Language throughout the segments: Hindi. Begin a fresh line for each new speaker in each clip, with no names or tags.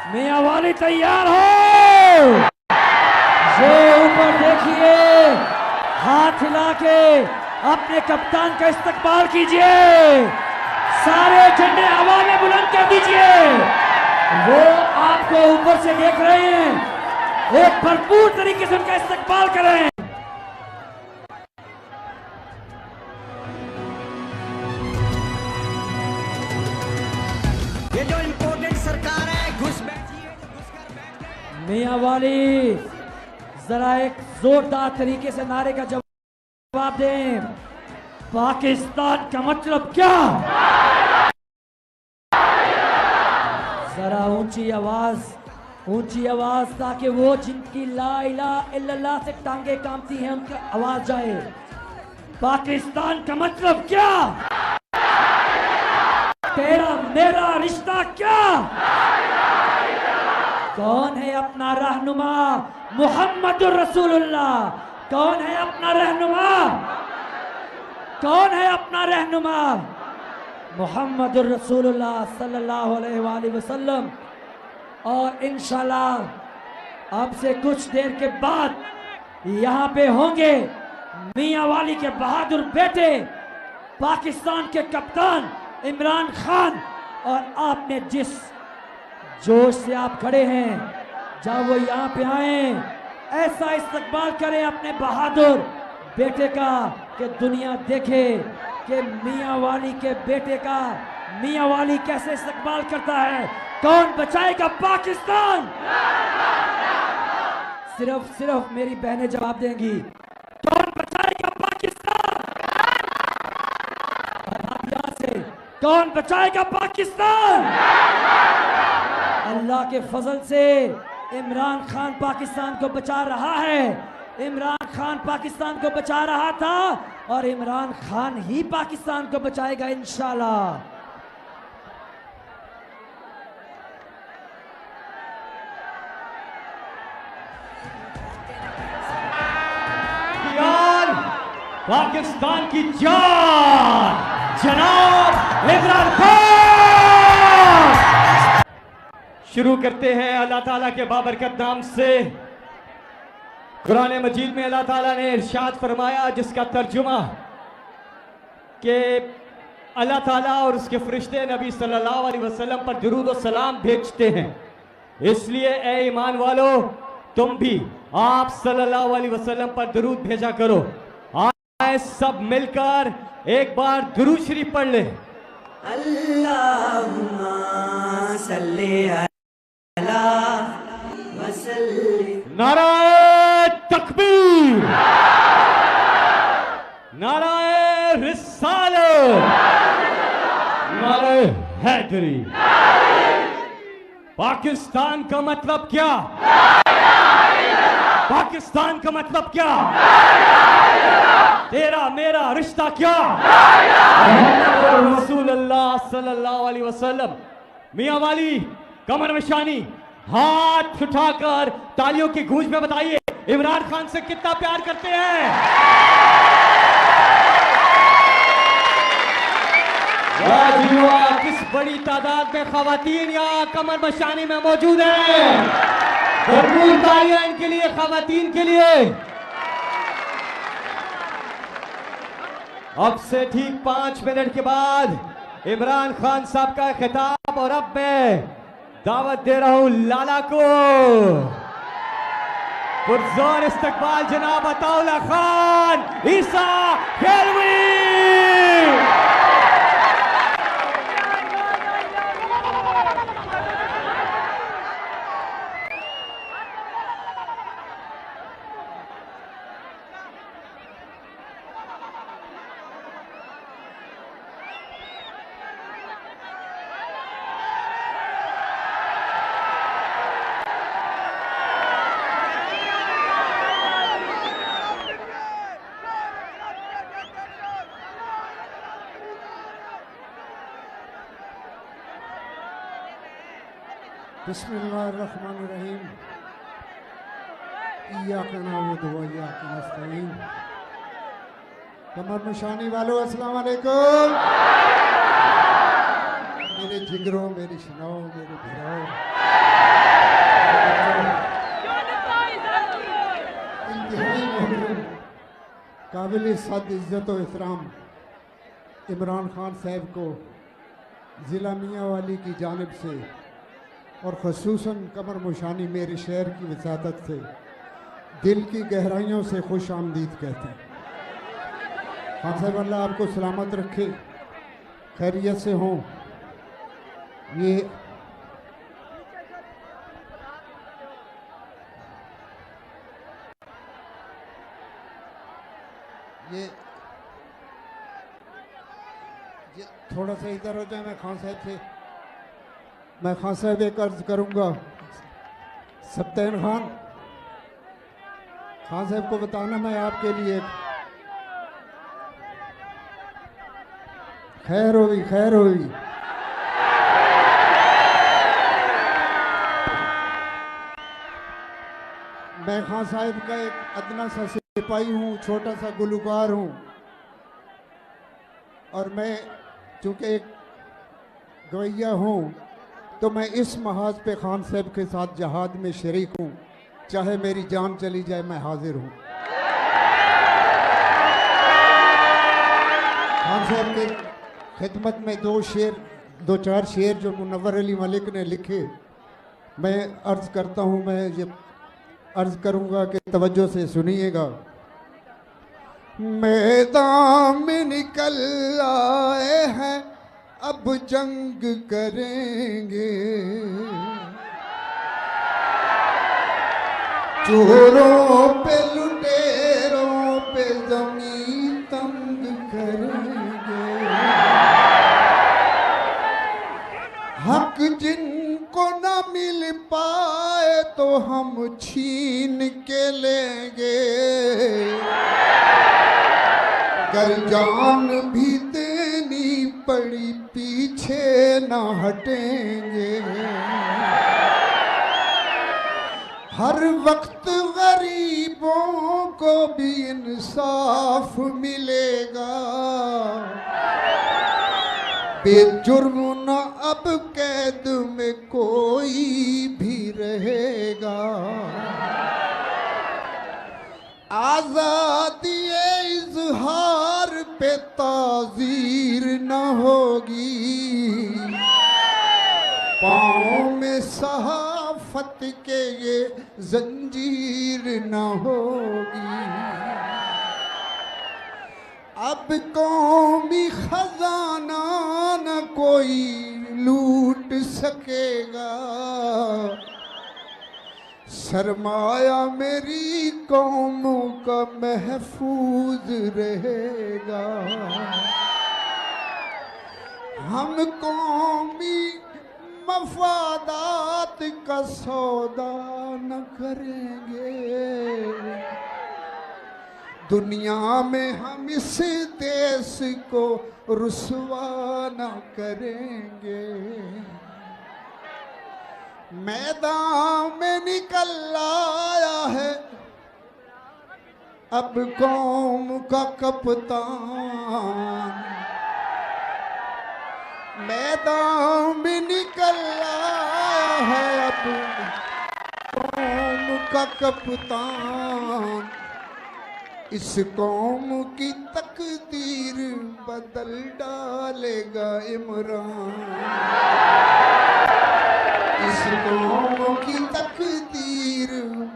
मियां वाली तैयार हो? ये ऊपर देखिए, हाथ हिला के अपने कप्तान का इस्तकबाल कीजिए। सारे झंडे हवा में बुलंद कर दीजिए। वो आपको ऊपर से देख रहे हैं, एक भरपूर तरीके से उनका इस्तकबाल करें।
ये जो इम्पोर्टेंट सरकार है, घुस बैठिए, घुस कर बैठ।
मियां वाली जरा एक जोरदार तरीके से नारे का जवाब दें। पाकिस्तान का मतलब क्या? जरा ऊंची आवाज ताकि वो जिनकी ला इलाहा इल्लल्लाह से टांगे कांपती हैं उनका आवाज जाए। पाकिस्तान का मतलब क्या? तेरा मेरा रिश्ता क्या? कौन है अपना रहनुमा? मुहम्मदुर रसूलुल्लाह। कौन है अपना रहनुमा? कौन है अपना रहनुमा? मुहम्मदुर रसूलुल्लाह सल्लल्लाहु अलैहि वसल्लम। और इंशाल्लाह अब से कुछ देर के बाद यहाँ पे होंगे मियां वाली के बहादुर बेटे पाकिस्तान के कप्तान इमरान खान। और आपने जिस जोश से आप खड़े हैं, जब वो यहाँ पे आए ऐसा इस्तकबाल करें अपने बहादुर बेटे का कि दुनिया देखे कि मियां वाली के बेटे का मियां वाली कैसे इस्तकबाल करता है। कौन बचाएगा पाकिस्तान? सिर्फ मेरी बहनें जवाब देंगी। कौन बचाएगा पाकिस्तान? और आप यहां से कौन बचाएगा पाकिस्तान? अल्लाह के फजल से इमरान खान पाकिस्तान को बचा रहा है। इमरान खान पाकिस्तान को बचा रहा था और इमरान खान ही पाकिस्तान को बचाएगा इंशाल्लाह।
पाकिस्तान की जान जनाब इमरान खान। शुरू करते हैं अल्लाह ताला के बाबरकत नाम से। कुरान मजीद में अल्लाह ताला ने इरशाद फरमाया, जिसका तर्जुमा कि अल्लाह ताला और उसके फरिश्ते नबी सल्लल्लाहु अलैहि वसल्लम पर दुरूद और सलाम भेजते हैं। इसलिए ए ईमान वालो, तुम भी आप सल्लल्लाहु अलैहि वसल्लम पर दुरूद भेजा करो। सब मिलकर एक बार दुरूद शरीफ पढ़ ले।
अल्लाहुम्मा सल्ली अला वसल्लिम।
नाराए तकबीर, नाराए रिसालत, नाराए हैदरी। पाकिस्तान का मतलब क्या? पाकिस्तान का मतलब क्या? तेरा मेरा रिश्ता क्या? रसूलुल्लाह सल्लल्लाहु अलैहि वसल्लम। मियां वाली कमर में शानी, हाथ उठाकर तालियों की गूंज में बताइए इमरान खान से कितना प्यार करते हैं। किस बड़ी तादाद में खवातीन यहाँ कमर मशानी में मौजूद हैं। भरपूर तालियां इनके लिए, खवातीन के लिए। अब से ठीक 5 मिनट के बाद इमरान खान साहब का खिताब। और अब मैं दावत दे रहा हूं लाला को। पुरजोर इस्तकबाल जनाब अताउल्लाह खान ईसा खेलवी।
बिस्मिल्लाहिर्रहमानिर्रहीम। इय्याका नअबुदु व इय्याका नस्तईन। कमर निशानी वालों अस्सलाम वालेकुम। मेरे जिगरों, मेरी शनाओं, मेरे भिराओं, सद इज़्ज़त व एहतराम इमरान खान साहब को ज़िला मियाँ वाली की जानिब से और ख़ुसूसन कमर मुशानी मेरे शहर की वसादत से दिल की गहराइयों से खुश आमदीद कहते हैं। खान साहब अल्लाह आपको सलामत रखे, खैरियत से हों। ये थोड़ा सा इधर हो जाए। मैं खान साहब एक अर्ज करूँगा। सप्तान खान साहब को बताना मैं आपके लिए खैर होगी। मैं खान साहब का एक अदना सा सिपाही हूँ, छोटा सा गुलकार हूँ, और मैं चूँकि एक गवैया हूँ तो मैं इस महाज पे खान साहब के साथ जहाद में शरीक हूँ। चाहे मेरी जान चली जाए मैं हाजिर हूँ। खान साहब की खिदमत में दो चार शेर जो मुनव्वर अली मलिक ने लिखे मैं अर्ज़ करता हूँ। मैं ये अर्ज़ करूँगा कि तवज्जो से सुनिएगा। मैदान में निकल आए हैं, अब जंग करेंगे, चोरों पे लुटेरों पे ज़मीन तंग करेंगे। हक जिनको न मिल पाए तो हम छीन के लेंगे, कर जान भी देनी पड़ी पीछे न हटेंगे। हर वक्त गरीबों को भी इंसाफ मिलेगा, बेजुर्म न अब कैद में कोई भी रहेगा। आज़ादी इज़हार पे ताज़ीर न होगी, पाँव में सहाफ़त के ये जंजीर न होगी। अब कौमी खजाना न कोई लूट सकेगा, सरमाया मेरी कौम का महफूज रहेगा। हम कौमी मफादात का सौदा न करेंगे, दुनिया में हम इस देश को रुसवा न करेंगे। मैदान में निकल आया है अब कौम का कप्तान, मैदान में निकल आया है अब कौम का कप्तान। इस कौम की तकदीर बदल डालेगा इमरान, इस कौम की तकदीर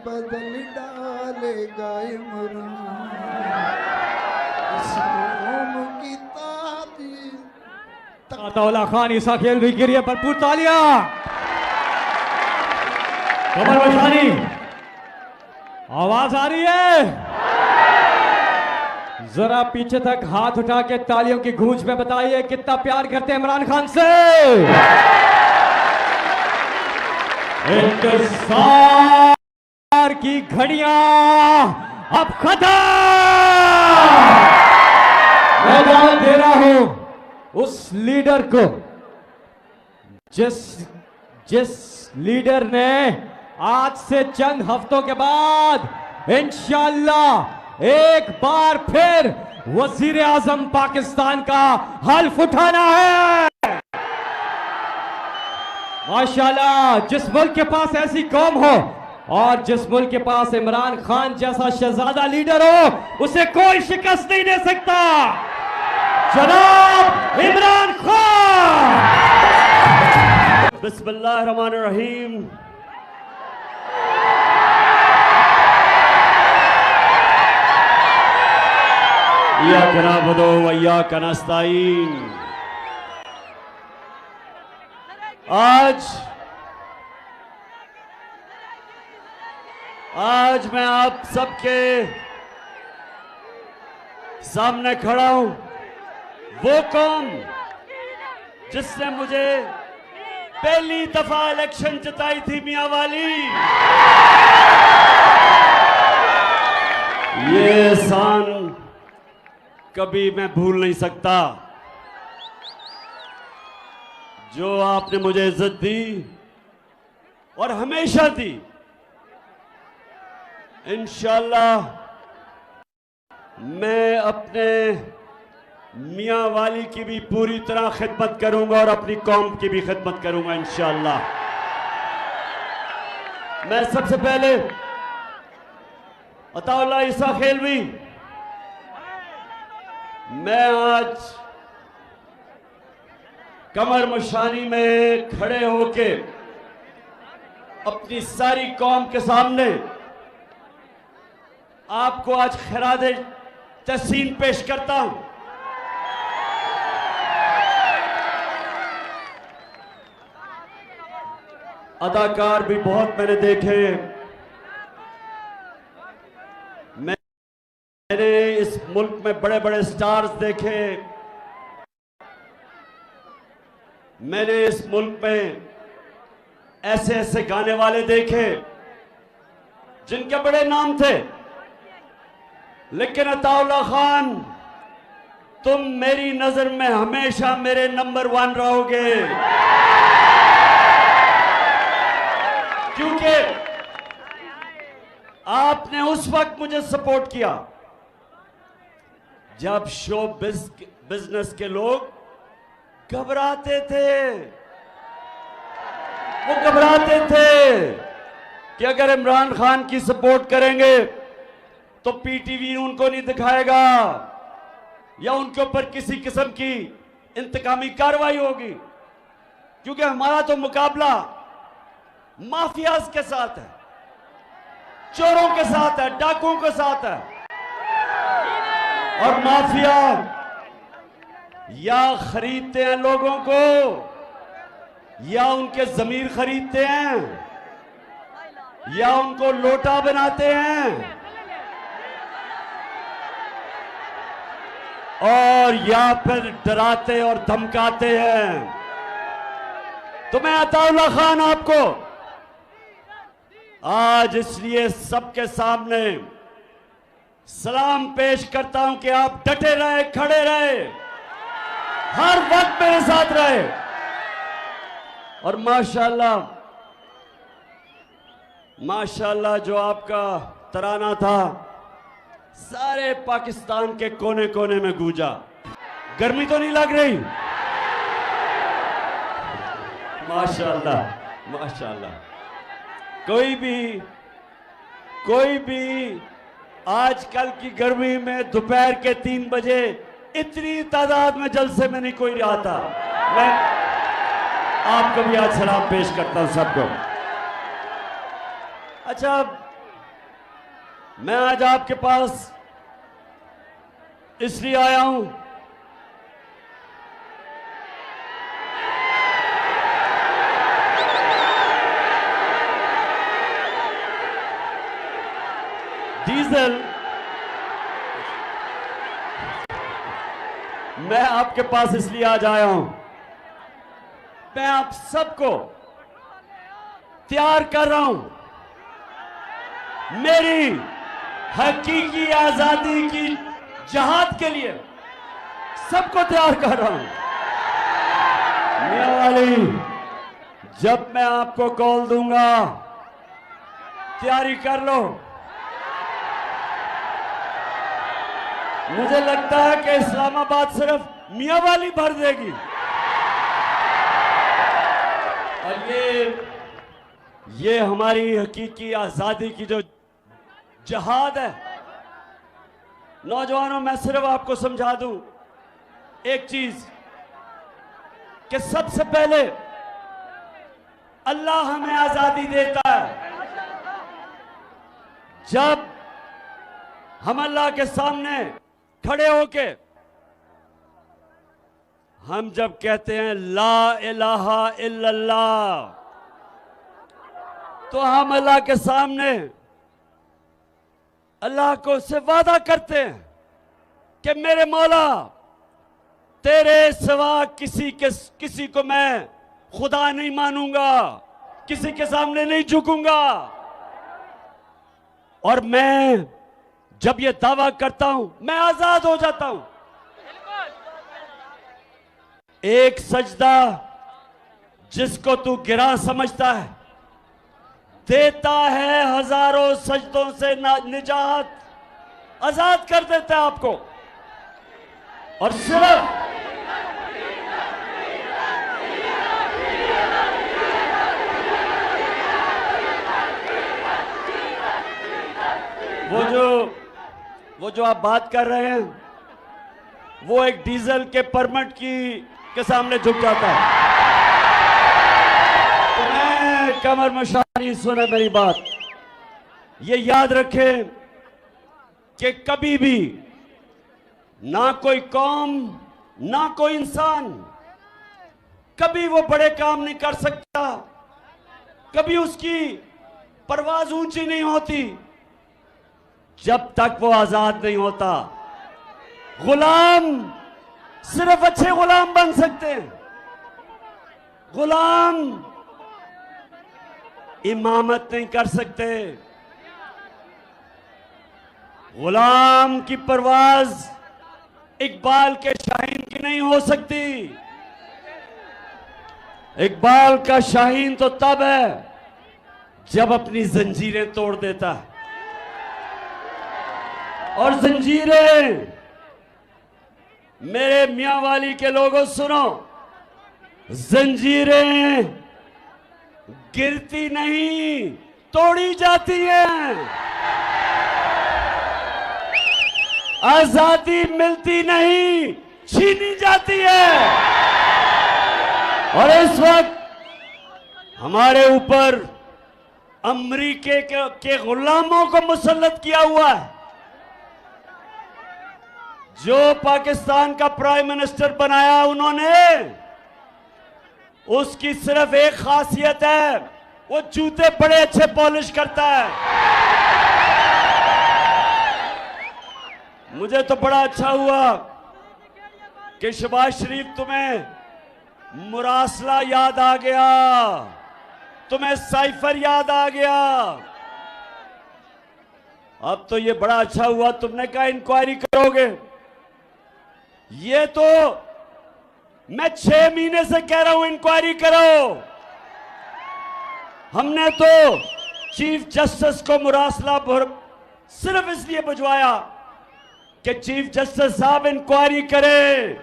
बदल डालेगा इमरान, इस कौम की ताकदीर।
अताउल्लाह खान ईसा खेल भी गिरी है, भरपूर तालियां। कमर बशानी आवाज आ रही है? जरा पीछे तक हाथ उठा के तालियों की गूंज में बताइए कितना प्यार करते हैं इमरान खान से। इंतजार की घड़ियां अब खत्म। मैं दावत दे रहा हूं उस लीडर को जिस लीडर ने आज से चंद हफ्तों के बाद इंशाअल्लाह एक बार फिर वजीर आजम पाकिस्तान का हल्फ उठाना है। माशाल्लाह, जिस मुल्क के पास ऐसी कौम हो और जिस मुल्क के पास इमरान खान जैसा शहजादा लीडर हो उसे कोई शिकस्त नहीं दे सकता। जनाब इमरान खान। बिस्मिल्लाहिर्रहमानिर्रहीम। इय्याका नअबुदु व इय्याका नस्तईन। आज मैं आप सबके सामने खड़ा हूं, वो कौम जिसने मुझे पहली दफा इलेक्शन जिताई थी मियां वाली। ये एहसान कभी मैं भूल नहीं सकता। जो आपने मुझे इज्जत दी और हमेशा दी, इंशाअल्लाह मैं अपने मियां वाली की भी पूरी तरह खिदमत करूंगा और अपनी कौम की भी खिदमत करूंगा इंशाअल्लाह। मैं सबसे पहले अताउल्लाह ईसा खेलवी, मैं आज कमर मुशानी में खड़े होके अपनी सारी कौम के सामने आपको आज खिरादे तहसीन पेश करता हूं। अदाकार भी बहुत मैंने देखे, मैंने इस मुल्क में बड़े बड़े स्टार्स देखे, मैंने इस मुल्क में ऐसे ऐसे गाने वाले देखे जिनके बड़े नाम थे, लेकिन अताउल्लाह खान तुम मेरी नजर में हमेशा मेरे नंबर 1 रहोगे, क्योंकि आपने उस वक्त मुझे सपोर्ट किया जब शो बिजनेस के लोग घबराते थे। वो घबराते थे कि अगर इमरान खान की सपोर्ट करेंगे तो पीटीवी उनको नहीं दिखाएगा या उनके ऊपर किसी किस्म की इंतकामी कार्रवाई होगी, क्योंकि हमारा तो मुकाबला माफियाज के साथ है, चोरों के साथ है, डाकुओं के साथ है। और माफिया या खरीदते हैं लोगों को या उनके जमीर खरीदते हैं या उनको लोटा बनाते हैं और या फिर डराते और धमकाते हैं। तो मैं अताउल्लाह खान आपको आज इसलिए सबके सामने सलाम पेश करता हूं कि आप डटे रहे, खड़े रहे, हर वक्त मेरे साथ रहे। और माशाल्लाह माशाल्लाह जो आपका तराना था सारे पाकिस्तान के कोने कोने में गूंजा। गर्मी तो नहीं लग रही? माशाल्लाह माशाल्लाह। कोई भी आजकल की गर्मी में दोपहर के 3 बजे इतनी तादाद में जलसे में नहीं कोई आता। मैं आपको भी आज सलाम पेश करता हूं सबको। अच्छा, मैं आज आपके पास इसलिए आया हूं डीजल, मैं आपके पास इसलिए आज आया हूं, मैं आप सबको तैयार कर रहा हूं मेरी हकीकी आजादी की जहाद के लिए। सबको तैयार कर रहा हूं। मियां वाली, जब मैं आपको कॉल दूंगा तैयारी कर लो। मुझे लगता है कि इस्लामाबाद सिर्फ मियां वाली भर देगी। और
ये हमारी हकीकी आजादी की जो जहाद है। नौजवानों, मैं सिर्फ आपको समझा दूं एक चीज कि सबसे पहले अल्लाह हमें आजादी देता है। जब हम अल्लाह के सामने खड़े होके हम जब कहते हैं ला इलाहा इल्लल्लाह, तो हम अल्लाह के सामने अल्लाह को से वादा करते हैं कि मेरे मौला, तेरे सिवा किसी को मैं खुदा नहीं मानूंगा, किसी के सामने नहीं झुकूंगा। और मैं जब ये दावा करता हूं, मैं आजाद हो जाता हूं। एक सजदा जिसको तू गिरा समझता है, देता है हजारों सजदों से निजात, आजाद कर देता है आपको। और सिर्फ वो जो आप बात कर रहे हैं, वो एक डीजल के परमिट के सामने झुक जाता है। तो मैं कमर मशानी, सुने मेरी बात, ये याद रखें कि कभी भी ना कोई कौम, ना कोई इंसान कभी वो बड़े काम नहीं कर सकता, कभी उसकी परवाज ऊंची नहीं होती जब तक वो आजाद नहीं होता। गुलाम सिर्फ अच्छे गुलाम बन सकते हैं। गुलाम इमामत नहीं कर सकते। गुलाम की परवाज इकबाल के शाहीन की नहीं हो सकती। इकबाल का शाहीन तो तब है जब अपनी जंजीरें तोड़ देता है। और जंजीरें, मेरे मियां वाली के लोगों सुनो, जंजीरें गिरती नहीं, तोड़ी जाती हैं। आजादी मिलती नहीं, छीनी जाती है। और इस वक्त हमारे ऊपर अमेरिके के गुलामों को मुसल्लत किया हुआ है। जो पाकिस्तान का प्राइम मिनिस्टर बनाया उन्होंने, उसकी सिर्फ एक खासियत है, वो जूते बड़े अच्छे पॉलिश करता है। मुझे तो बड़ा अच्छा हुआ कि शहबाज शरीफ, तुम्हें मुरासला याद आ गया, तुम्हें साइफर याद आ गया। अब तो ये बड़ा अच्छा हुआ तुमने कहा इंक्वायरी करोगे। ये तो मैं 6 महीने से कह रहा हूं इंक्वायरी करो। हमने तो चीफ जस्टिस को मुरासला सिर्फ इसलिए भिजवाया कि चीफ जस्टिस साहब इंक्वायरी करें।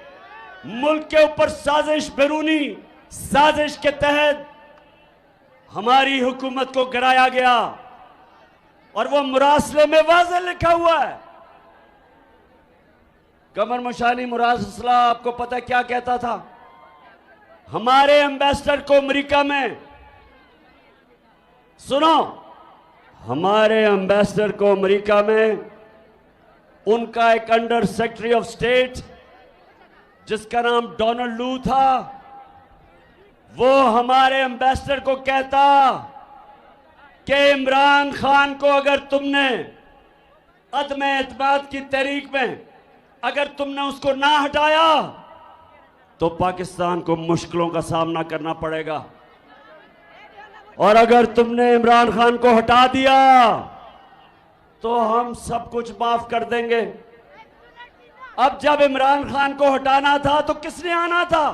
मुल्क के ऊपर साजिश, बैरूनी साजिश के तहत हमारी हुकूमत को गिराया गया और वो मुरासले में वाज़ेह लिखा हुआ है। कमर मशानी मुरासला आपको पता क्या कहता था? हमारे एम्बेसडर को अमेरिका में, सुनो, हमारे एम्बेसडर को अमेरिका में उनका एक अंडर सेक्रेटरी ऑफ स्टेट जिसका नाम डोनाल्ड लू था, वो हमारे एम्बेसडर को कहता कि इमरान खान को अगर तुमने अदम एतमाद की तहरीक में अगर तुमने उसको ना हटाया तो पाकिस्तान को मुश्किलों का सामना करना पड़ेगा, और अगर तुमने इमरान खान को हटा दिया तो हम सब कुछ माफ कर देंगे। अब जब इमरान खान को हटाना था तो किसने आना था?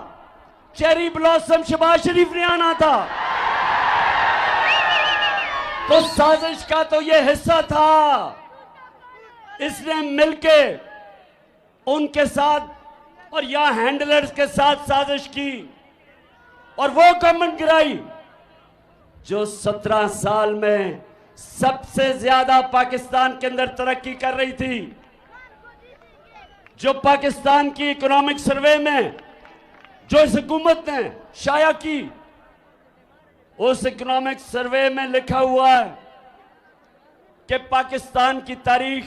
चेरी ब्लॉसम शहबाज शरीफ ने आना था। तो साजिश का तो ये हिस्सा था। इसने मिलके उनके साथ और या हैंडलर्स के साथ साजिश की और वो गवर्नमेंट गिराई। जो 17 साल में सबसे ज्यादा पाकिस्तान के अंदर तरक्की कर रही थी, जो पाकिस्तान की इकोनॉमिक सर्वे में जो इस हुकूमत ने शाया की, उस इकोनॉमिक सर्वे में लिखा हुआ है कि पाकिस्तान की तारीख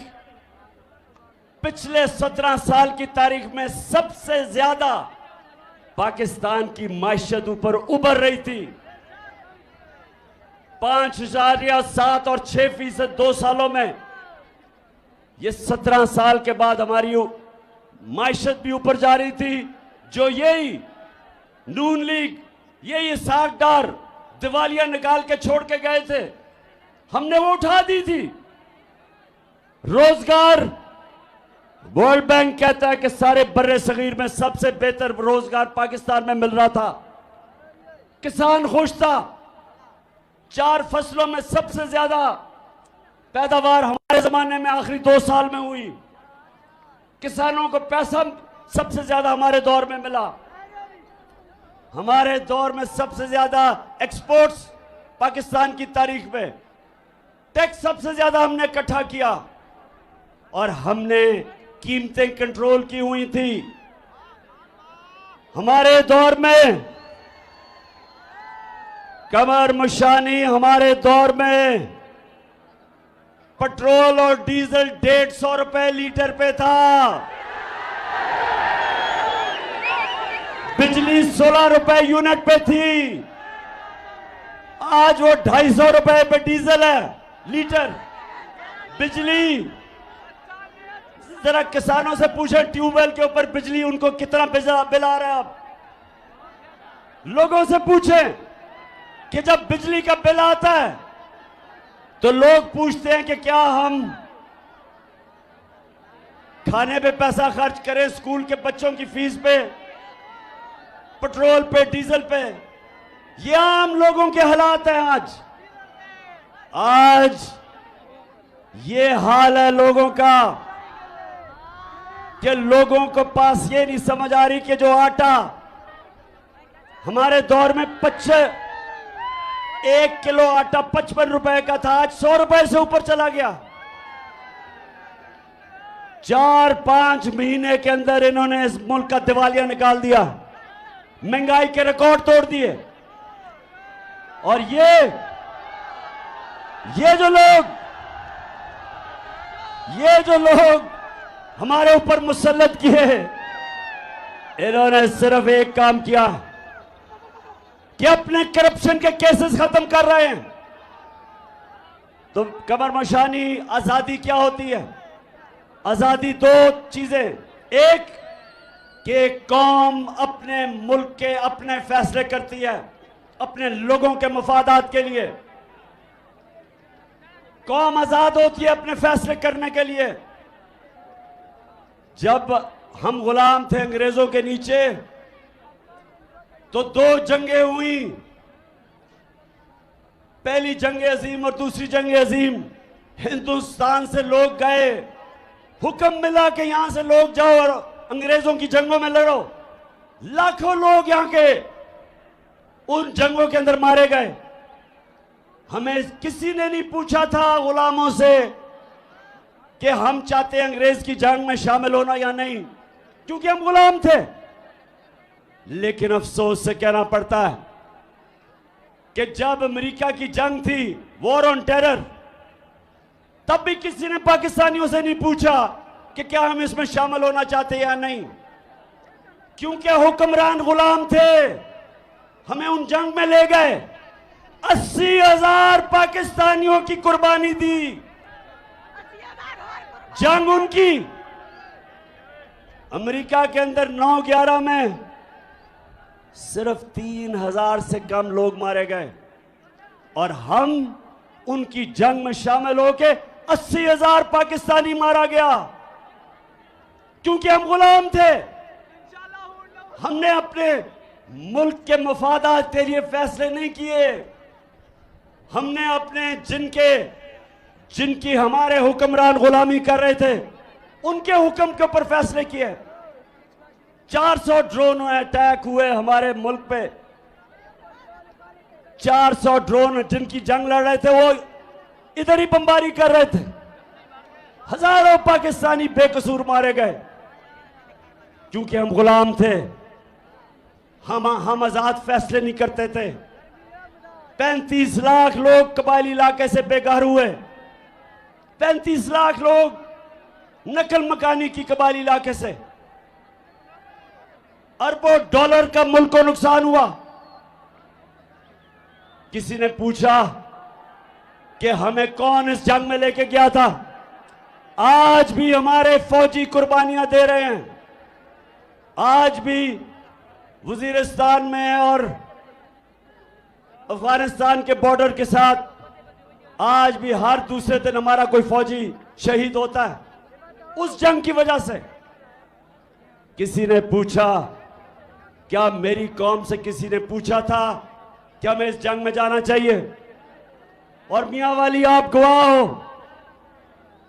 पिछले 17 साल की तारीख में सबसे ज्यादा पाकिस्तान की मायशत ऊपर उभर रही थी। 5.7 और 6% 2 सालों में, ये 17 साल के बाद हमारी मायशत भी ऊपर जा रही थी। जो यही नून लीग, यही सागदार दिवालिया निकाल के छोड़ के गए थे, हमने वो उठा दी थी। रोजगार, वर्ल्ड बैंक कहता है कि सारे बर्रे सगीर में सबसे बेहतर रोजगार पाकिस्तान में मिल रहा था। किसान खुश था। 4 फसलों में सबसे ज्यादा पैदावार हमारे जमाने में आखिरी 2 साल में हुई। किसानों को पैसा सबसे ज्यादा हमारे दौर में मिला। हमारे दौर में सबसे ज्यादा एक्सपोर्ट्स पाकिस्तान की तारीख में, टैक्स सबसे ज्यादा हमने इकट्ठा किया और हमने कीमतें कंट्रोल की हुई थी। हमारे दौर में कमर मुशानी, हमारे दौर में पेट्रोल और डीजल 150 रुपए लीटर पे था। बिजली 16 रुपए यूनिट पे थी। आज वो 250 रुपए पे डीजल है लीटर। बिजली, जरा किसानों से पूछें ट्यूबवेल के ऊपर बिजली उनको कितना बिल आ रहा है। अब लोगों से पूछें कि जब बिजली का बिल आता है तो लोग पूछते हैं कि क्या हम खाने पे पैसा खर्च करें, स्कूल के बच्चों की फीस पे, पेट्रोल पे, डीजल पे। ये आम लोगों के हालात हैं आज ये हाल है लोगों का कि लोगों को पास ये नहीं समझ आ रही कि जो आटा हमारे दौर में 1 किलो आटा 55 रुपए का था, आज 100 रुपए से ऊपर चला गया। 4-5 महीने के अंदर इन्होंने इस मुल्क का दिवालिया निकाल दिया, महंगाई के रिकॉर्ड तोड़ दिए। और ये जो लोग हमारे ऊपर मुसल्लत किए, इन्होंने सिर्फ एक काम किया कि अपने करप्शन के केसेस खत्म कर रहे हैं। तो कमर मशानी, आजादी क्या होती है? आजादी 2 चीजें, एक कि कौम अपने मुल्क के अपने फैसले करती है, अपने लोगों के मफादात के लिए। कौम आजाद होती है अपने फैसले करने के लिए। जब हम गुलाम थे अंग्रेजों के नीचे तो 2 जंगें हुई, पहली जंग अजीम और दूसरी जंग अजीम। हिंदुस्तान से लोग गए, हुक्म मिला कि यहां से लोग जाओ और अंग्रेजों की जंगों में लड़ो। लाखों लोग यहां के उन जंगों के अंदर मारे गए। हमें किसी ने नहीं पूछा था गुलामों से कि हम चाहते हैं अंग्रेज की जंग में शामिल होना या नहीं, क्योंकि हम गुलाम थे। लेकिन अफसोस से कहना पड़ता है कि जब अमेरिका की जंग थी, वॉर ऑन टेरर, तब भी किसी ने पाकिस्तानियों से नहीं पूछा कि क्या हम इसमें शामिल होना चाहते या नहीं, क्योंकि हुक्मरान गुलाम थे। हमें उन जंग में ले गए, 80,000 पाकिस्तानियों की कुर्बानी दी। जंग उनकी। अमेरिका के अंदर 9/11 में सिर्फ 3,000 से कम लोग मारे गए और हम उनकी जंग में शामिल होके 80,000 पाकिस्तानी मारा गया, क्योंकि हम गुलाम थे। हमने अपने मुल्क के मफादात के लिए फैसले नहीं किए। हमने अपने जिनकी हमारे हुक्मरान गुलामी कर रहे थे, उनके हुक्म के ऊपर फैसले किए। 400 ड्रोन अटैक हुए हमारे मुल्क पे। 400 ड्रोन जिनकी जंग लड़ रहे थे वो इधर ही बमबारी कर रहे थे। हजारों पाकिस्तानी बेकसूर मारे गए क्योंकि हम गुलाम थे, हम आजाद फैसले नहीं करते थे। 35 लाख लोग कबायली इलाके से बेघर हुए, 35 लाख लोग नकल मकानी की कबायली इलाके से। अरबों डॉलर का मुल्क को नुकसान हुआ। किसी ने पूछा कि हमें कौन इस जंग में लेके गया था? आज भी हमारे फौजी कुर्बानियां दे रहे हैं। आज भी वजीरिस्तान में और अफगानिस्तान के बॉर्डर के साथ आज भी हर दूसरे दिन हमारा कोई फौजी शहीद होता है उस जंग की वजह से। किसी ने पूछा, क्या मेरी कौम से किसी ने पूछा था कि हमें इस जंग में जाना चाहिए? और मियां वाली आप गवाह हो,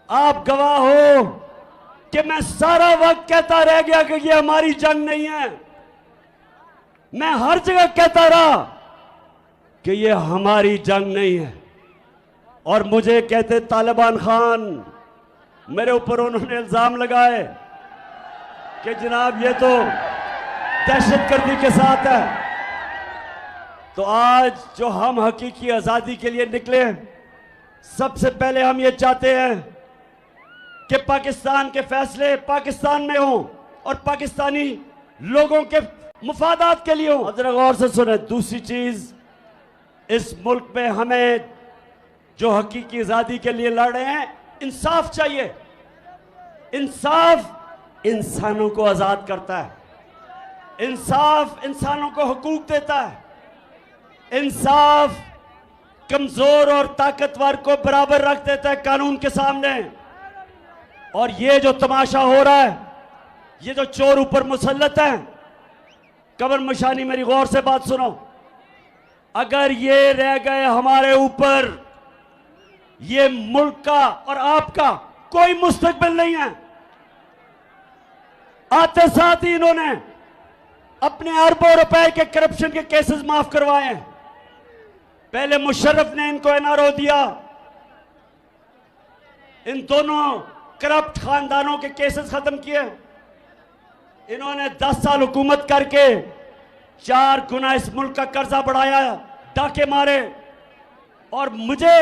आप गवाह हो कि मैं सारा वक्त कहता रह गया कि ये हमारी जंग नहीं है। मैं हर जगह कहता रहा कि ये हमारी जंग नहीं है। और मुझे कहते तालिबान खान, मेरे ऊपर उन्होंने इल्जाम लगाए कि जनाब ये तो दहशतगर्दी के साथ है। तो आज जो हम हकीकी आजादी के लिए निकले, सबसे पहले हम ये चाहते हैं कि पाकिस्तान के फैसले पाकिस्तान में हों और पाकिस्तानी लोगों के मुफादात के लिए हों। जरा गौर से सुने। दूसरी चीज, इस मुल्क में हमें जो हकीकी आजादी के लिए लड़ रहे हैं, इंसाफ चाहिए। इंसाफ इंसानों को आजाद करता है, इंसाफ इंसानों को हुकूक देता है, इंसाफ कमजोर और ताकतवर को बराबर रख देता है कानून के सामने। और ये जो तमाशा हो रहा है, ये जो चोर ऊपर मुसल्लत है, कमर मशानी, मेरी गौर से बात सुनो। अगर ये रह गए हमारे ऊपर, ये मुल्क का और आपका कोई मुस्तकबिल नहीं है। आते साथ ही इन्होंने अपने अरबों रुपए के करप्शन के केसेस माफ करवाए हैं। पहले मुशर्रफ ने इनको एनआरओ दिया, इन दोनों करप्ट खानदानों के केसेस खत्म किए। इन्होंने 10 साल हुकूमत करके 4 गुना इस मुल्क का कर्जा बढ़ाया, डाके मारे और मुझे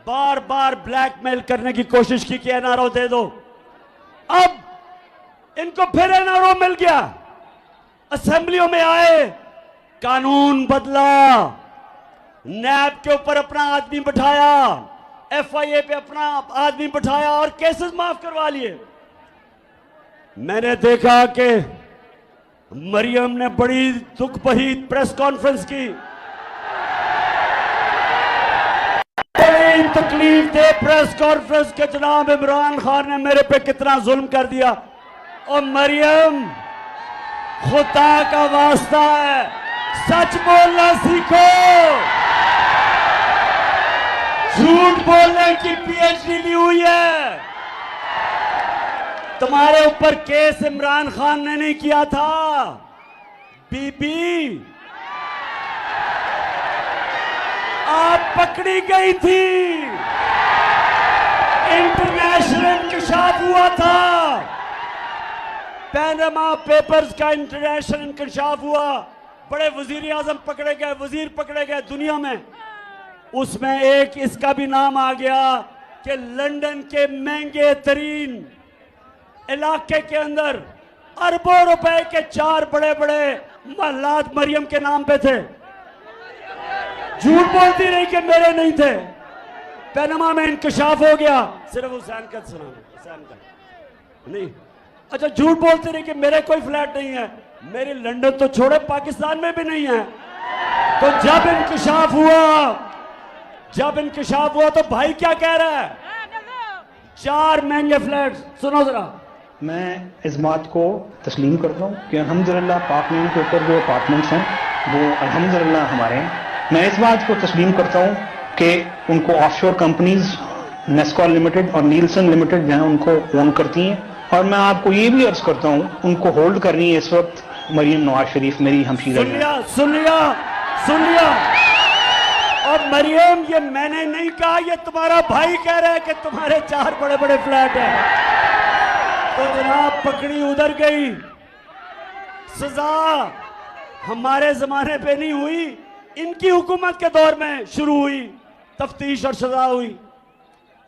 बार बार ब्लैकमेल करने की कोशिश की कि एनआरओ दे दो। अब इनको फिर एनआरओ मिल गया, असेंबलियों में आए, कानून बदला, नैब के ऊपर अपना आदमी बिठाया, एफआईए पे अपना आदमी बिठाया और केसेस माफ करवा लिए। मैंने देखा कि मरियम ने बड़ी दुख भरी प्रेस कॉन्फ्रेंस की, बड़ी तकलीफ दे प्रेस कॉन्फ्रेंस के जनाब इमरान खान ने मेरे पे कितना जुल्म कर दिया। और मरियम, खुदा का वास्ता है, सच बोलना सीखो, झूठ बोलने की पीएचडी ली हुई है। तुम्हारे ऊपर केस इमरान खान ने नहीं किया था बीबी, आप पकड़ी गई थी, इंटरनेशनल इंकशाफ हुआ था, पैनामा पेपर्स का इंटरनेशनल इंकशाफ हुआ, बड़े वजीर आजम पकड़े गए, वजीर पकड़े गए दुनिया में। उसमें एक इसका भी नाम आ गया कि लंदन के महंगे तरीन इलाके के अंदर अरबों रुपए के 4 बड़े बड़े महलात मरियम के नाम पे थे। झूठ बोलती रही कि मेरे नहीं थे। पैनामा में इंकशाफ हो गया, सिर्फ हुसैन का सुना, हुसैन का नहीं। अच्छा, झूठ बोलती रही कि मेरे कोई फ्लैट नहीं है, मेरी लंदन तो छोड़े पाकिस्तान में भी नहीं है। तो जब इंकशाफ हुआ तो भाई क्या कह रहा है, 4 महंगे फ्लैट। सुनो जरा,
मैं इस बात को तस्लीम करता हूँ कि अल्हम्दुलिल्लाह पार्लियामेंट के ऊपर जो अपार्टमेंट्स हैं वो अल्हम्दुलिल्लाह हमारे हैं। मैं इस बात को तस्लीम करता हूँ कि उनको ऑफशोर कंपनीज नेस्कॉल लिमिटेड और नीलसन लिमिटेड जो है उनको ओन करती हैं। और मैं आपको ये भी अर्ज करता हूँ, उनको होल्ड कर रही है इस वक्त मरियम नवाज शरीफ, मेरी हमशीरा।
सुन लिया, सुन लिया? और मरियम, ये मैंने नहीं कहा, ये तुम्हारा भाई कह रहा है कि तुम्हारे 4 बड़े बड़े फ्लैट हैं। तो जनाब पकड़ी उधर गई। सजा हमारे जमाने पे नहीं हुई, इनकी हुकूमत के दौर में शुरू हुई तफ्तीश और सजा हुई।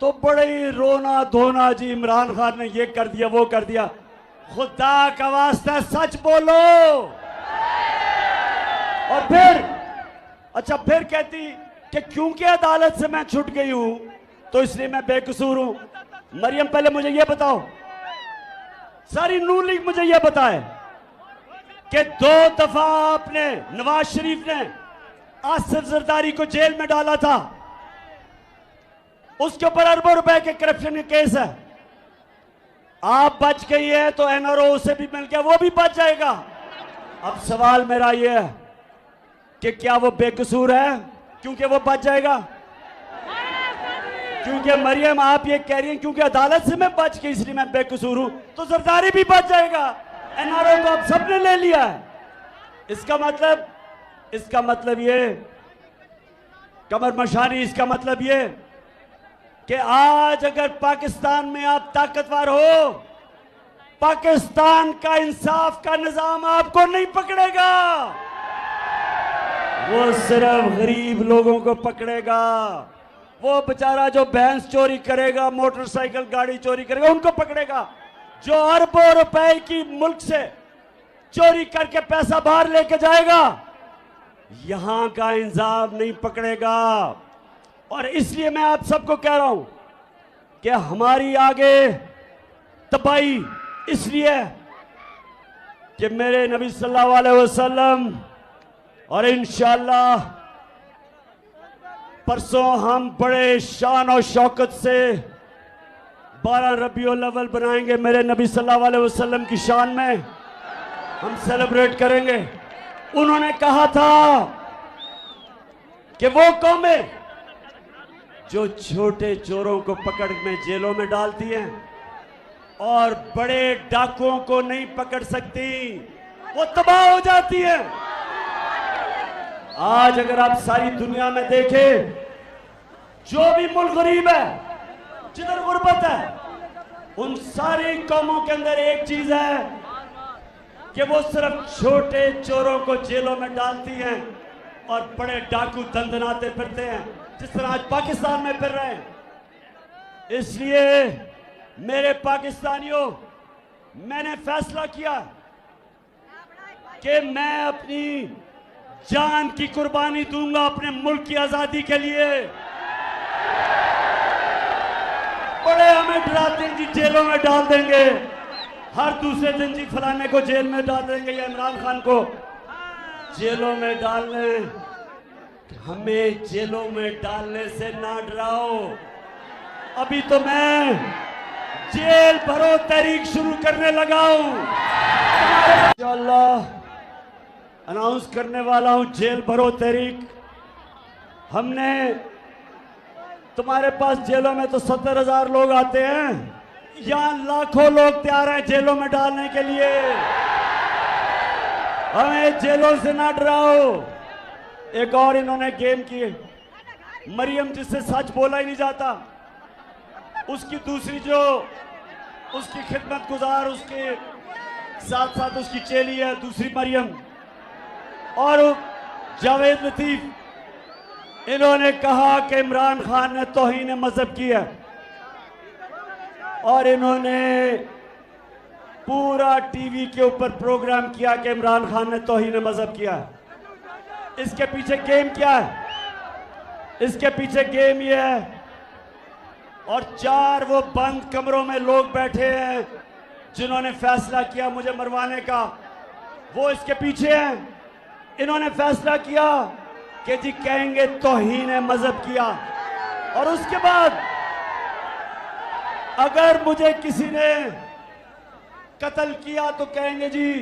तो बड़े ही रोना धोना जी, इमरान खान ने ये कर दिया वो कर दिया। खुदा का वास्ता सच बोलो। और फिर अच्छा, फिर कहती कि क्योंकि अदालत से मैं छूट गई हूं तो इसलिए मैं बेकसूर हूं। मरियम, पहले मुझे यह बताओ, सारी नून लीग मुझे यह बताए कि 2 दफा आपने नवाज शरीफ ने आसिफ जरदारी को जेल में डाला था, उसके ऊपर अरबों रुपए के करप्शन के केस है। आप बच गई है तो एनआरओ से भी मिल गया, वो भी बच जाएगा। अब सवाल मेरा यह है कि क्या वो बेकसूर है क्योंकि वो बच जाएगा? क्योंकि मरियम आप ये कह रही हैं क्योंकि अदालत से मैं बच गई इसलिए मैं बेकसूर हूं, तो जरदारी भी बच जाएगा। एनआरओ तो आप सबने ले लिया है। इसका मतलब ये, कमर मशानी, इसका मतलब ये कि आज अगर पाकिस्तान में आप ताकतवर हो, पाकिस्तान का इंसाफ का निजाम आपको नहीं पकड़ेगा, वो सिर्फ गरीब लोगों को पकड़ेगा। वो बेचारा जो भैंस चोरी करेगा, मोटरसाइकिल गाड़ी चोरी करेगा, उनको पकड़ेगा। जो अरबों रुपए की मुल्क से चोरी करके पैसा बाहर लेके जाएगा, यहां का इंसाफ नहीं पकड़ेगा। और इसलिए मैं आप सबको कह रहा हूं कि हमारी आगे तबाही इसलिए कि मेरे नबी सल्लल्लाहु अलैहि वसल्लम, और इंशाअल्लाह परसों हम बड़े शान और शौकत से 12 रबीउल अव्वल बनाएंगे। मेरे नबी सल्लल्लाहु अलैहि वसल्लम की शान में हम सेलिब्रेट करेंगे। उन्होंने कहा था कि वो कौमें जो छोटे चोरों को पकड़ में जेलों में डालती हैं और बड़े डाकुओं को नहीं पकड़ सकती, वो तबाह हो जाती है। आज अगर आप सारी दुनिया में देखें, जो भी मुल्क गरीब है, जिधर गुर्बत है, उन सारी कौमों के अंदर एक चीज है कि वो सिर्फ छोटे चोरों को जेलों में डालती हैं और बड़े डाकू दंदनाते फिरते हैं, जिस तरह आज पाकिस्तान में फिर रहे हैं। इसलिए मेरे पाकिस्तानियों, मैंने फैसला किया कि मैं अपनी जान की कुर्बानी दूंगा अपने मुल्क की आजादी के लिए। बड़े हमें डराते हैं जी, जेलों में डाल देंगे, हर दूसरे दिन जी फलाने को जेल में डाल देंगे या इमरान खान को जेलों में डालने। हमें जेलों में डालने से ना डराओ। अभी तो मैं जेल भरो तहरीक शुरू करने लगा हूं। इंशाअल्लाह अनाउंस करने वाला हूं जेल भरो तहरीक। हमने, तुम्हारे पास जेलों में तो 70,000 लोग आते हैं, यहां लाखों लोग तैयार हैं जेलों में डालने के लिए। हमें जेलों से ना डराओ। एक और इन्होंने गेम की, मरियम जिससे सच बोला ही नहीं जाता, उसकी दूसरी जो उसकी खिदमत गुजार, उसके साथ साथ उसकी चेली है दूसरी मरियम, और जावेद लतीफ, इन्होंने कहा कि इमरान खान ने तौहीन मजहब की है और इन्होंने पूरा टीवी के ऊपर प्रोग्राम किया कि इमरान खान ने तौहीन मजहब किया है। इसके पीछे गेम क्या है? इसके पीछे गेम ये है, और 4 वो बंद कमरों में लोग बैठे हैं जिन्होंने फैसला किया मुझे मरवाने का, वो इसके पीछे हैं। इन्होंने फैसला किया कि जी कहेंगे तौहीन मजहब किया, और उसके बाद अगर मुझे किसी ने कत्ल किया तो कहेंगे जी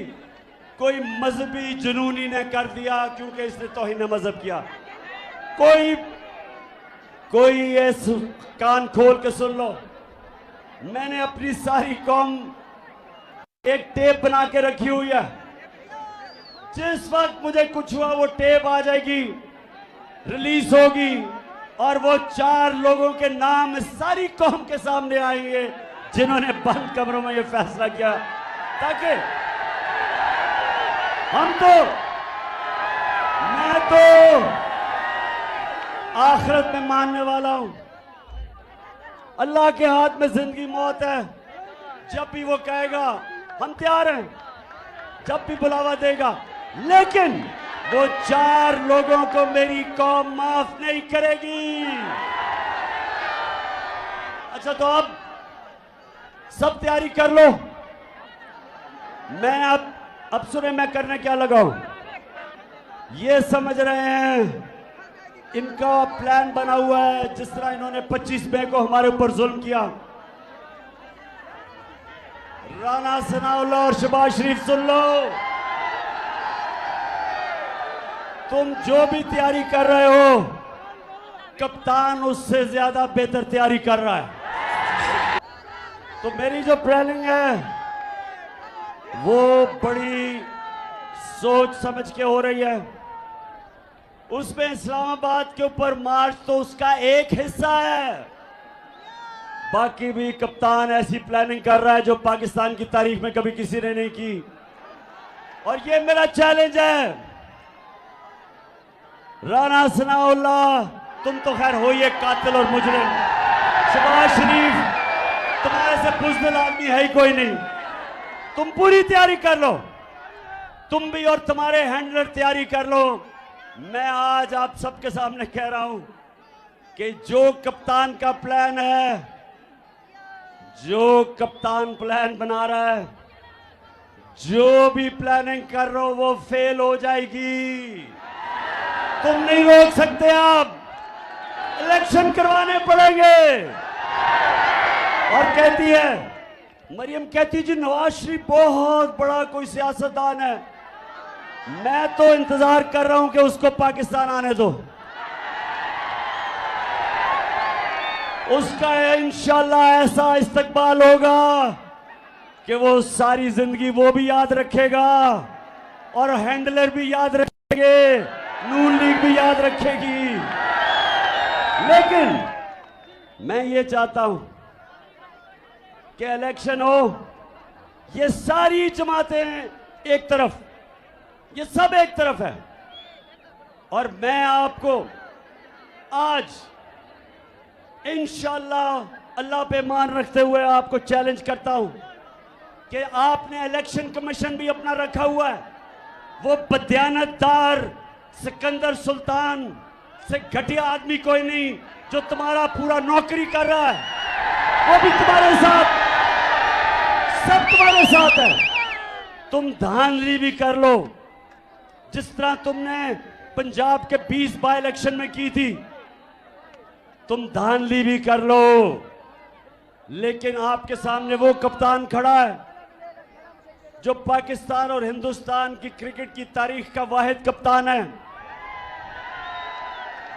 कोई मजहबी जुनूनी ने कर दिया क्योंकि इसने तौहीन मजहब किया। कोई ये कान खोल के सुन लो, मैंने अपनी सारी कौम एक टेप बना के रखी हुई है जिस वक्त मुझे कुछ हुआ वो टेप आ जाएगी, रिलीज होगी और वो 4 लोगों के नाम सारी कौम के सामने आएंगे जिन्होंने बंद कमरों में ये फैसला किया, ताकि मैं तो आखिरत में मानने वाला हूं, अल्लाह के हाथ में जिंदगी मौत है। जब भी वो कहेगा हम तैयार हैं, जब भी बुलावा देगा, लेकिन वो 4 लोगों को मेरी कौम माफ नहीं करेगी। अच्छा, तो अब सब तैयारी कर लो। मैं अब सुने मैं करने क्या लगा हूं। ये समझ रहे हैं इनका प्लान बना हुआ है, जिस तरह इन्होंने 25 मई को हमारे ऊपर जुल्म किया। राना सनाउल्लाह और शहबाज शरीफ सुन लो, तुम जो भी तैयारी कर रहे हो, कप्तान उससे ज्यादा बेहतर तैयारी कर रहा है। तो मेरी जो प्लानिंग है वो बड़ी सोच समझ के हो रही है। उसमें इस्लामाबाद के ऊपर मार्च तो उसका एक हिस्सा है, बाकी भी कप्तान ऐसी प्लानिंग कर रहा है जो पाकिस्तान की तारीख में कभी किसी ने नहीं की। और ये मेरा चैलेंज है, राना सनाउल्लाह तुम तो खैर हो ये कातिल और मुजरिम, शहबाज शरीफ तुम्हारे से बुज़दिल आदमी है ही कोई नहीं, तुम पूरी तैयारी कर लो, तुम भी और तुम्हारे हैंडलर तैयारी कर लो। मैं आज आप सबके सामने कह रहा हूं कि जो कप्तान का प्लान है, जो कप्तान प्लान बना रहा है, जो भी प्लानिंग कर रहे हो वो फेल हो जाएगी। तुम नहीं रोक सकते, आप इलेक्शन करवाने पड़ेंगे। और कहती है मरियम, कहती जी नवाज शरीफ बहुत बड़ा कोई सियासतदान है, मैं तो इंतजार कर रहा हूं कि उसको पाकिस्तान आने दो, उसका इंशाल्लाह ऐसा इस्तकबाल होगा कि वो सारी जिंदगी वो भी याद रखेगा और हैंडलर भी याद रखेंगे, नून लीग भी याद रखेगी। लेकिन मैं ये चाहता हूं कि इलेक्शन हो, ये सारी जमातें एक तरफ, ये सब एक तरफ है, और मैं आपको आज इंशाल्लाह अल्लाह पे मान रखते हुए आपको चैलेंज करता हूं कि आपने इलेक्शन कमीशन भी अपना रखा हुआ है, वो बदयानतदार सिकंदर सुल्तान से घटिया आदमी कोई नहीं जो तुम्हारा पूरा नौकरी कर रहा है, वो भी तुम्हारे साथ, सब तुम्हारे साथ है। तुम धांधली भी कर लो जिस तरह तुमने पंजाब के 20 बाई इलेक्शन में की थी, तुम धांधली भी कर लो, लेकिन आपके सामने वो कप्तान खड़ा है जो पाकिस्तान और हिंदुस्तान की क्रिकेट की तारीख का वाहिद कप्तान है,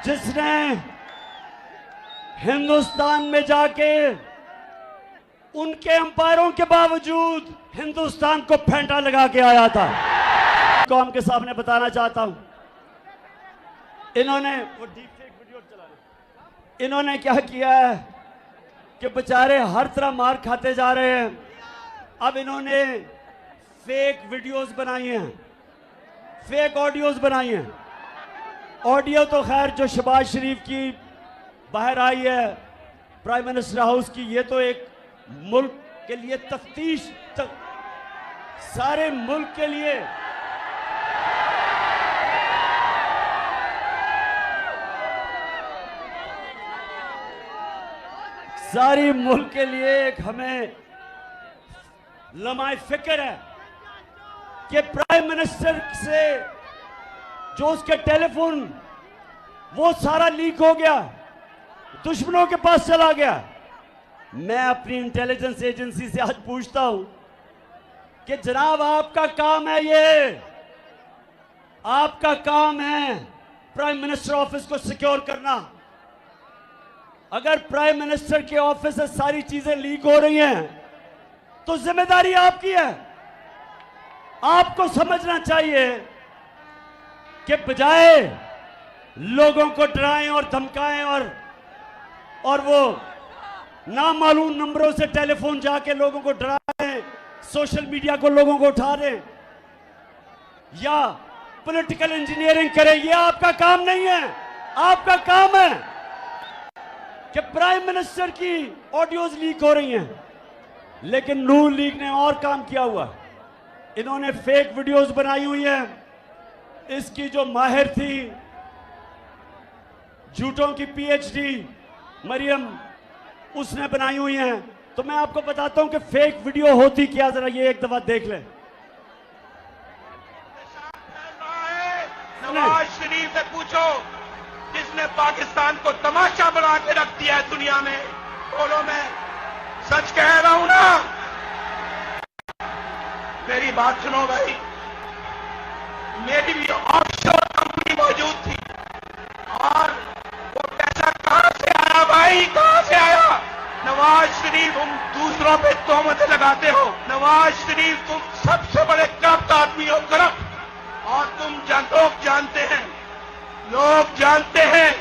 जिसने हिंदुस्तान में जाके उनके अंपायरों के बावजूद हिंदुस्तान को फेंटा लगा के आया था। कौम के सामने बताना चाहता हूं, इन्होंने वो डीपफेक वीडियो चला, इन्होंने क्या किया है कि बेचारे हर तरह मार खाते जा रहे हैं। अब इन्होंने फेक वीडियोस बनाई हैं, फेक ऑडियोज बनाई हैं। ऑडियो तो खैर जो शहबाज शरीफ की बाहर आई है प्राइम मिनिस्टर हाउस की, ये तो एक मुल्क के लिए तफ्तीश सारे मुल्क के लिए सारी मुल्क के लिए एक हमें लम्हा फिक्र है कि प्राइम मिनिस्टर से जो उसके टेलीफोन वो सारा लीक हो गया, दुश्मनों के पास चला गया। मैं अपनी इंटेलिजेंस एजेंसी से आज पूछता हूं कि जनाब आपका काम है, ये आपका काम है प्राइम मिनिस्टर ऑफिस को सिक्योर करना। अगर प्राइम मिनिस्टर के ऑफिस से सारी चीजें लीक हो रही हैं तो जिम्मेदारी आपकी है। आपको समझना चाहिए कि बजाय लोगों को डराएं और धमकाएं और वो नामालूम नंबरों से टेलीफोन जाके लोगों को डराएं, सोशल मीडिया को लोगों को उठा दें या पॉलिटिकल इंजीनियरिंग करें, ये आपका काम नहीं है। आपका काम है कि प्राइम मिनिस्टर की ऑडियोज लीक हो रही हैं, लेकिन नून लीग ने और काम किया हुआ। इन्होंने फेक वीडियोस बनाई हुई हैं। इसकी जो माहिर थी झूठों की पीएचडी मरियम, उसने बनाई हुई हैं। तो मैं आपको बताता हूं कि फेक वीडियो होती क्या, जरा ये एक दफा देख लें।
नवाज शरीफ से पूछो, जिसने पाकिस्तान को तमाशा बना के रख दिया है दुनिया में। बोलो, मैं सच कह रहा हूं ना? मेरी बात सुनो भाई, मेरी भी ऑफशोर कंपनी मौजूद थी और वो पैसा कहां से आया भाई, कहां से आया? नवाज शरीफ, तुम दूसरों पे तोहमतें लगाते हो। नवाज शरीफ, तुम सबसे बड़े करप्ट आदमी हो, करप्ट। और लोग जानते हैं, लोग जानते हैं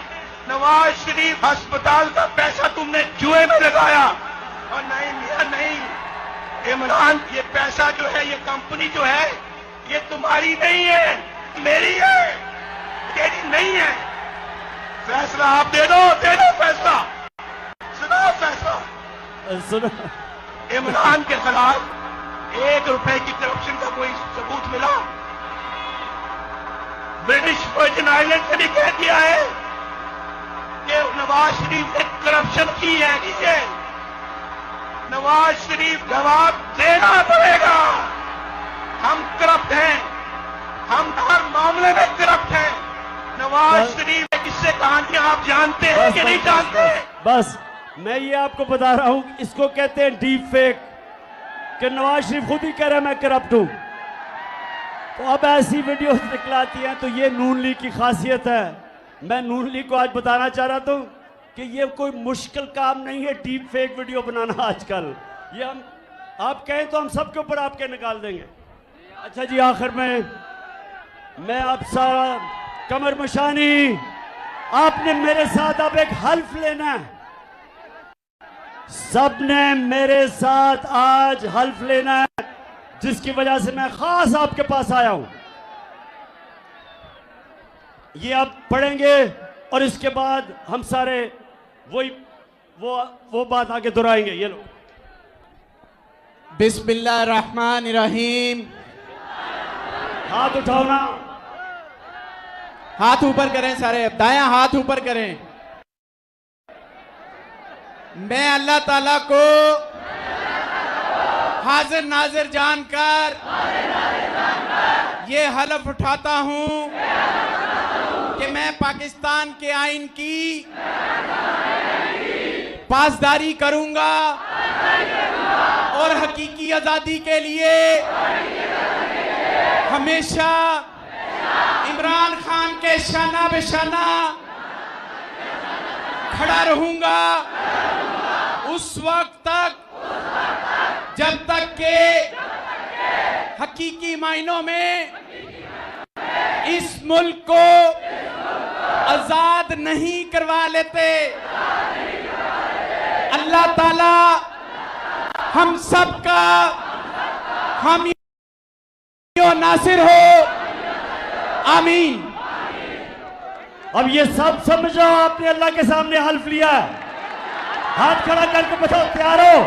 नवाज शरीफ अस्पताल का पैसा तुमने जुए में लगाया। और नहीं मियां नहीं, इमरान, ये पैसा जो है, ये कंपनी जो है, ये तुम्हारी नहीं है, मेरी है, तेरी नहीं है। फैसला आप दे दो फैसला, सुनाओ फैसला।
सुनो,
इमरान के खिलाफ 1 रुपए की करप्शन का कोई सबूत मिला? ब्रिटिश वर्जिन आइलैंड से भी कह दिया है कि नवाज शरीफ ने करप्शन की है। नीचे नवाज शरीफ जवाब देना पड़ेगा। हम करप्ट हैं, हम हर मामले में करप्ट हैं। नवाज शरीफ की किस्से कहानियां आप जानते हैं कि नहीं जानते?
बस मैं ये आपको बता रहा हूं, इसको कहते हैं डीप फेक, कि नवाज शरीफ खुद ही कह रहा है मैं करप्ट हूं। तो अब ऐसी वीडियोस निकलाती हैं, तो ये नून लीग की खासियत है। मैं नून लीग को आज बताना चाह रहा था कि ये कोई मुश्किल काम नहीं है डीप फेक वीडियो बनाना आजकल। ये हम आप कहें तो हम सबके ऊपर आपके निकाल देंगे। अच्छा जी, आखिर में मैं आप सारा कमर मशानी, आपने मेरे साथ अब एक हल्फ लेना है। सबने मेरे साथ आज हल्फ लेना है, जिसकी वजह से मैं खास आपके पास आया हूं। ये आप पढ़ेंगे और इसके बाद हम सारे वो बात आगे दोहराएंगे। ये लो,
बिस्मिल्लाहिर्रहमानिर्रहीम।
हाथ उठाओ ना,
हाथ ऊपर करें सारे, दायां हाथ ऊपर करें। मैं अल्लाह ताला को हाजिर नाजिर जानकर ये हलफ उठाता हूं कि मैं पाकिस्तान के आइन की पासदारी करूंगा और हकीकी आजादी के लिए हमेशा इमरान खान के शाना बेशाना खड़ा रहूंगा उस वक्त तक जब तक के हकीकी मायनों में इस मुल्क को आजाद नहीं करवा लेते। अल्लाह ताला हम सबका हामी और नासिर हो, आमीन।
अब ये सब समझो, आपने अल्लाह के सामने हल्फ लिया है। हाथ खड़ा करके बताओ, तैयार हो?